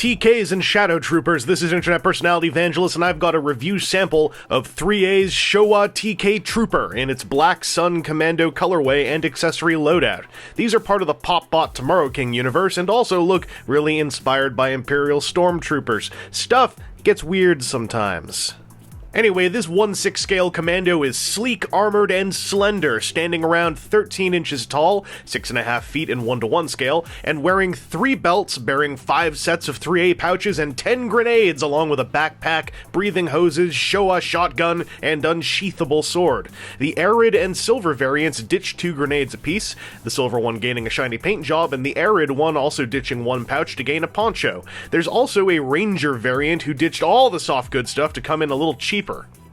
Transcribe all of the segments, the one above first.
TKs and Shadow Troopers, this is internet personality Vangelus, and I've got a review sample of ThreeA's Showa TK Trooper in its Black Sun Commando colorway and accessory loadout. These are part of the PopBot Tomorrow King universe and also look really inspired by Imperial Stormtroopers. Stuff gets weird sometimes. Anyway, this 1/6 scale Commando is sleek, armored, and slender, standing around 13 inches tall, 6.5 feet in 1:1 scale, and wearing 3 belts bearing 5 sets of ThreeA pouches and 10 grenades, along with a backpack, breathing hoses, Showa shotgun, and unsheathable sword. The Arid and Silver variants ditch 2 grenades apiece, the silver one gaining a shiny paint job, and the Arid one also ditching 1 pouch to gain a poncho. There's also a Ranger variant who ditched all the soft good stuff to come in a little cheaper.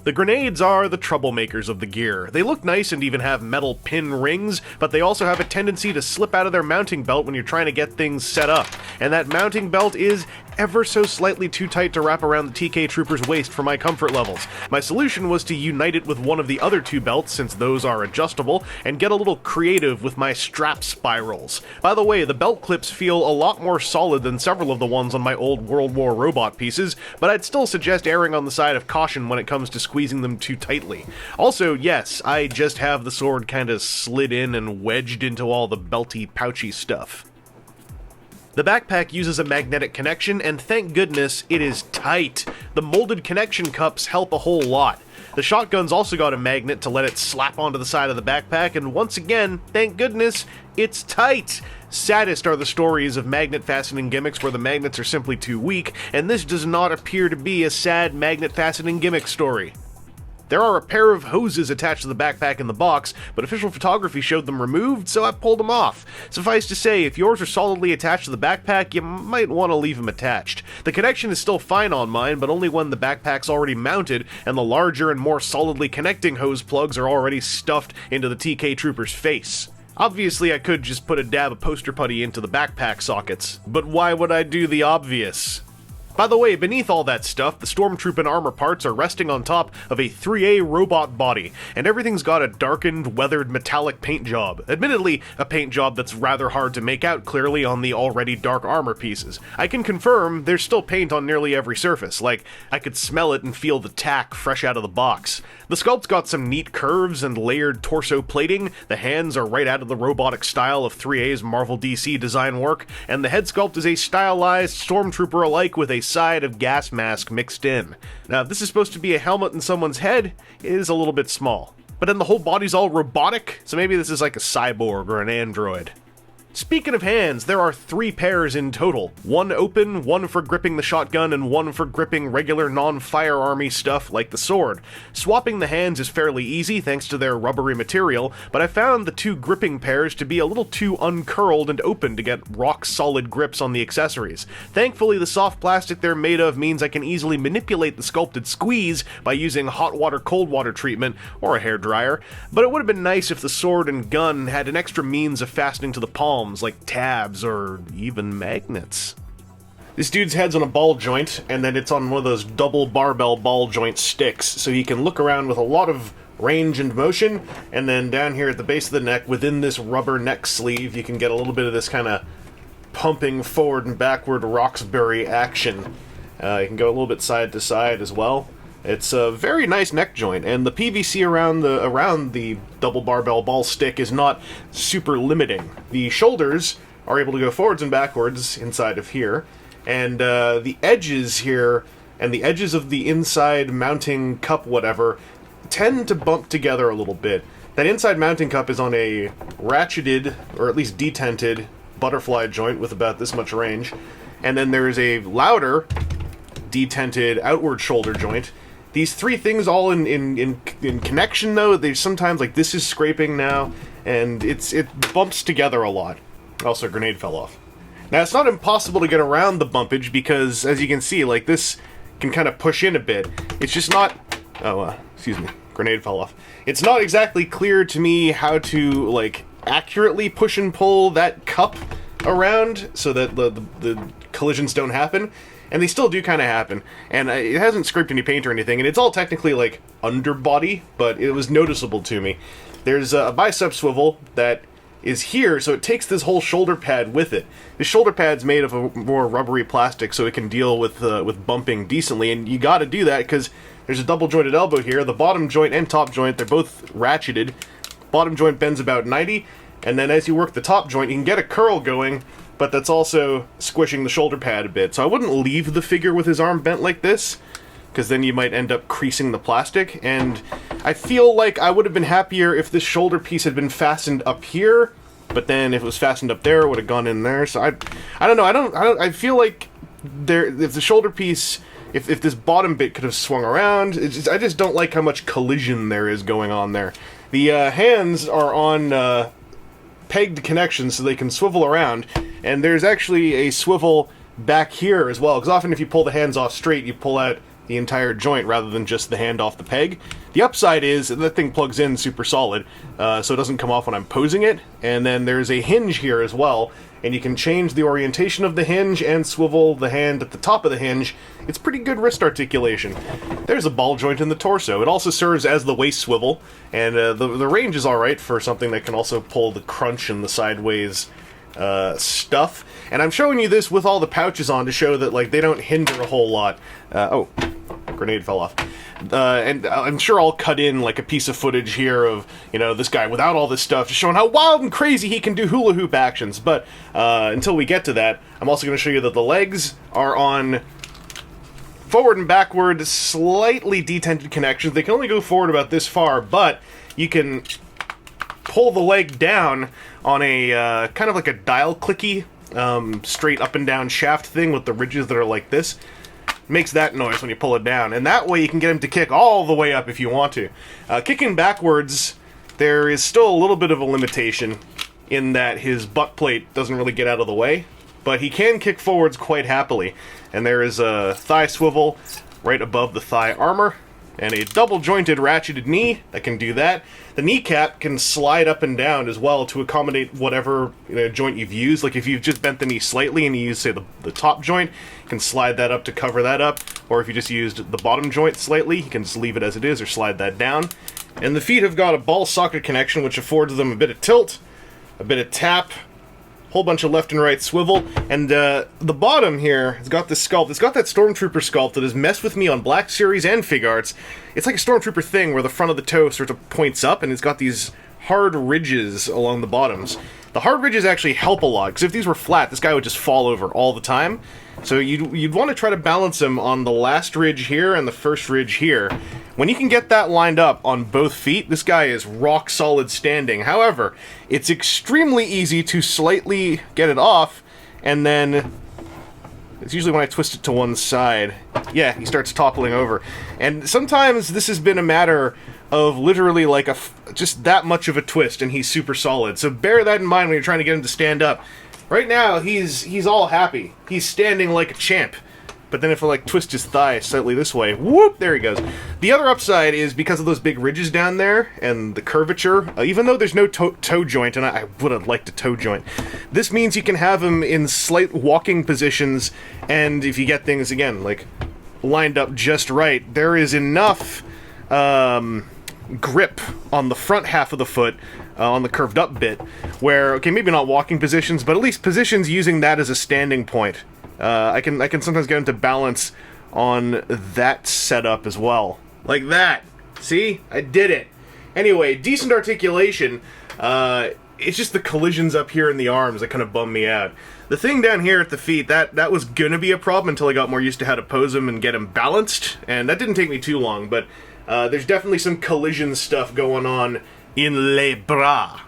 The grenades are the troublemakers of the gear. They look nice and even have metal pin rings, but they also have a tendency to slip out of their mounting belt when you're trying to get things set up. And that mounting belt is ever so slightly too tight to wrap around the TK Trooper's waist for my comfort levels. My solution was to unite it with one of the other 2 belts, since those are adjustable, and get a little creative with my strap spirals. By the way, the belt clips feel a lot more solid than several of the ones on my old World War robot pieces, but I'd still suggest erring on the side of caution when it comes to squeezing them too tightly. Also, yes, I just have the sword kinda slid in and wedged into all the belty, pouchy stuff. The backpack uses a magnetic connection, and thank goodness it is tight. The molded connection cups help a whole lot. The shotgun's also got a magnet to let it slap onto the side of the backpack, and once again, thank goodness, it's tight. Saddest are the stories of magnet fastening gimmicks where the magnets are simply too weak, and this does not appear to be a sad magnet fastening gimmick story. There are a pair of hoses attached to the backpack in the box, but official photography showed them removed, so I pulled them off. Suffice to say, if yours are solidly attached to the backpack, you might want to leave them attached. The connection is still fine on mine, but only when the backpack's already mounted and the larger and more solidly connecting hose plugs are already stuffed into the TK Trooper's face. Obviously, I could just put a dab of poster putty into the backpack sockets, but why would I do the obvious? By the way, beneath all that stuff, the Stormtrooper armor parts are resting on top of a ThreeA robot body, and everything's got a darkened, weathered metallic paint job. Admittedly, a paint job that's rather hard to make out clearly on the already dark armor pieces. I can confirm there's still paint on nearly every surface, like I could smell it and feel the tack fresh out of the box. The sculpt's got some neat curves and layered torso plating, the hands are right out of the robotic style of ThreeA's Marvel DC design work, and the head sculpt is a stylized Stormtrooper alike with a side of gas mask mixed in. Now, if this is supposed to be a helmet in someone's head, it is a little bit small. But then the whole body's all robotic, so maybe this is like a cyborg or an android. Speaking of hands, there are 3 pairs in total. 1 open, 1 for gripping the shotgun, and 1 for gripping regular non-firearmy stuff like the sword. Swapping the hands is fairly easy thanks to their rubbery material, but I found the 2 gripping pairs to be a little too uncurled and open to get rock-solid grips on the accessories. Thankfully, the soft plastic they're made of means I can easily manipulate the sculpted squeeze by using hot water cold water treatment or a hairdryer, but it would have been nice if the sword and gun had an extra means of fastening to the palm, like tabs or even magnets. This dude's head's on a ball joint, and then it's on one of those double barbell ball joint sticks, so he can look around with a lot of range and motion, and then down here at the base of the neck, within this rubber neck sleeve, you can get a little bit of this kind of pumping forward and backward Roxbury action. You can go a little bit side to side as well. It's a very nice neck joint, and the PVC around the double barbell ball stick is not super limiting. The shoulders are able to go forwards and backwards inside of here, and the edges here and the edges of the inside mounting cup whatever tend to bump together a little bit. That inside mounting cup is on a ratcheted, or at least detented, butterfly joint with about this much range, and then there's a louder detented outward shoulder joint. These 3 things all in connection, though, there's sometimes, like, this is scraping now, and it bumps together a lot. Also, a grenade fell off. Now, it's not impossible to get around the bumpage, because, as you can see, like, this can kind of push in a bit. It's just not... excuse me. Grenade fell off. It's not exactly clear to me how to, like, accurately push and pull that cup around so that the collisions don't happen. And they still do kind of happen, and it hasn't scraped any paint or anything, and it's all technically, like, underbody, but it was noticeable to me. There's a bicep swivel that is here, so it takes this whole shoulder pad with it. The shoulder pad's made of a more rubbery plastic, so it can deal with bumping decently, and you gotta do that because there's a double jointed elbow here. The bottom joint and top joint, they're both ratcheted. Bottom joint bends about 90, and then as you work the top joint, you can get a curl going, but that's also squishing the shoulder pad a bit. So I wouldn't leave the figure with his arm bent like this, because then you might end up creasing the plastic, and I feel like I would have been happier if this shoulder piece had been fastened up here, but then if it was fastened up there, it would have gone in there. So I don't know. I feel like if the shoulder piece, if this bottom bit could have swung around, I just don't like how much collision there is going on there. The hands are on pegged connections so they can swivel around, and there's actually a swivel back here as well, because often if you pull the hands off straight, you pull out the entire joint rather than just the hand off the peg. The upside is that thing plugs in super solid, so it doesn't come off when I'm posing it, and then there's a hinge here as well, and you can change the orientation of the hinge and swivel the hand at the top of the hinge. It's pretty good wrist articulation. There's a ball joint in the torso. It also serves as the waist swivel, and the range is alright for something that can also pull the crunch and the sideways stuff. And I'm showing you this with all the pouches on to show that, like, they don't hinder a whole lot. Oh, grenade fell off. And I'm sure I'll cut in, like, a piece of footage here of, you know, this guy without all this stuff, just showing how wild and crazy he can do hula hoop actions. But until we get to that, I'm also going to show you that the legs are on forward and backward, slightly detented connections. They can only go forward about this far, but you can pull the leg down on a kind of like a dial clicky straight up and down shaft thing with the ridges that are like this. Makes that noise when you pull it down, and that way you can get him to kick all the way up if you want to. Kicking backwards, there is still a little bit of a limitation in that his butt plate doesn't really get out of the way, but he can kick forwards quite happily, and there is a thigh swivel right above the thigh armor, and a double-jointed ratcheted knee that can do that. The kneecap can slide up and down as well to accommodate whatever joint you've used. Like if you've just bent the knee slightly and you use, say, the top joint, you can slide that up to cover that up. Or if you just used the bottom joint slightly, you can just leave it as it is or slide that down. And the feet have got a ball socket connection, which affords them a bit of tilt, a bit of tap, whole bunch of left and right swivel, and the bottom here has got this sculpt. It's got that Stormtrooper sculpt that has messed with me on Black Series and Fig Arts. It's like a Stormtrooper thing where the front of the toe sort of points up, and it's got these hard ridges along the bottoms. The hard ridges actually help a lot, because if these were flat, this guy would just fall over all the time. So you'd want to try to balance him on the last ridge here and the first ridge here. When you can get that lined up on both feet, this guy is rock solid standing. However, it's extremely easy to slightly get it off, and then it's usually when I twist it to one side. Yeah, he starts toppling over. And sometimes this has been a matter of literally like just that much of a twist, and he's super solid. So bear that in mind when you're trying to get him to stand up. Right now, he's all happy. He's standing like a champ. But then if I, like, twist his thigh slightly this way, whoop, there he goes. The other upside is because of those big ridges down there and the curvature, even though there's no toe joint, and I would have liked a toe joint, this means you can have him in slight walking positions, and if you get things, again, like, lined up just right, there is enough grip on the front half of the foot, on the curved up bit, where, okay, maybe not walking positions, but at least positions using that as a standing point. I can sometimes get into balance on that setup as well. Like that. See? I did it. Anyway, decent articulation. It's just the collisions up here in the arms that kind of bum me out. The thing down here at the feet, that was gonna be a problem until I got more used to how to pose him and get him balanced, and that didn't take me too long, but there's definitely some collision stuff going on in les bras.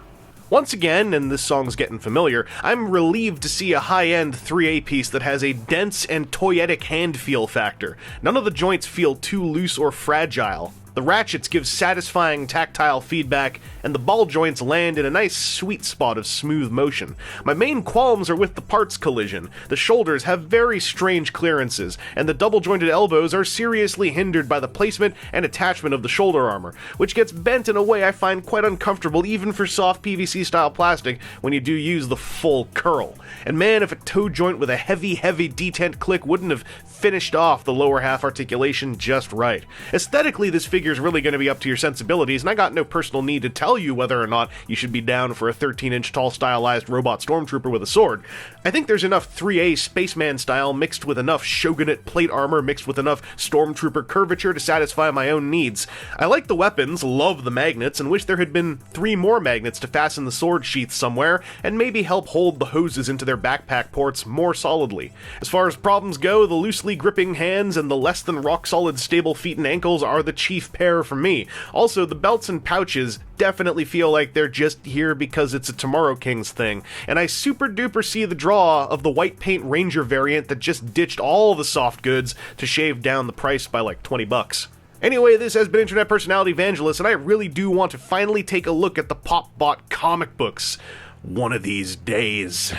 Once again, and this song's getting familiar, I'm relieved to see a high-end 3A piece that has a dense and toyetic hand feel factor. None of the joints feel too loose or fragile. The ratchets give satisfying tactile feedback, and the ball joints land in a nice sweet spot of smooth motion. My main qualms are with the parts collision. The shoulders have very strange clearances, and the double-jointed elbows are seriously hindered by the placement and attachment of the shoulder armor, which gets bent in a way I find quite uncomfortable even for soft PVC-style plastic when you do use the full curl. And man, if a toe joint with a heavy detent click wouldn't have finished off the lower half articulation just right. Aesthetically, this figure figure's really going to be up to your sensibilities, and I got no personal need to tell you whether or not you should be down for a 13-inch tall stylized robot stormtrooper with a sword. I think there's enough 3A spaceman style mixed with enough shogunate plate armor mixed with enough stormtrooper curvature to satisfy my own needs. I like the weapons, love the magnets, and wish there had been 3 more magnets to fasten the sword sheath somewhere, and maybe help hold the hoses into their backpack ports more solidly. As far as problems go, the loosely gripping hands and the less than rock-solid stable feet and ankles are the chief pair for me. Also, the belts and pouches definitely feel like they're just here because it's a Tomorrow Kings thing, and I super duper see the draw of the white paint Ranger variant that just ditched all the soft goods to shave down the price by like 20 bucks. Anyway, this has been Internet Personality Vangelus, and I really do want to finally take a look at the PopBot comic books. One of these days.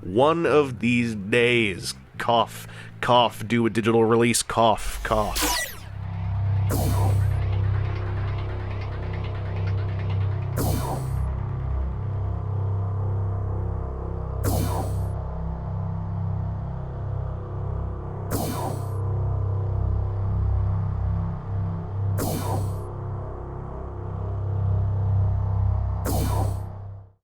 One of these days. Cough, cough, do a digital release, cough, cough.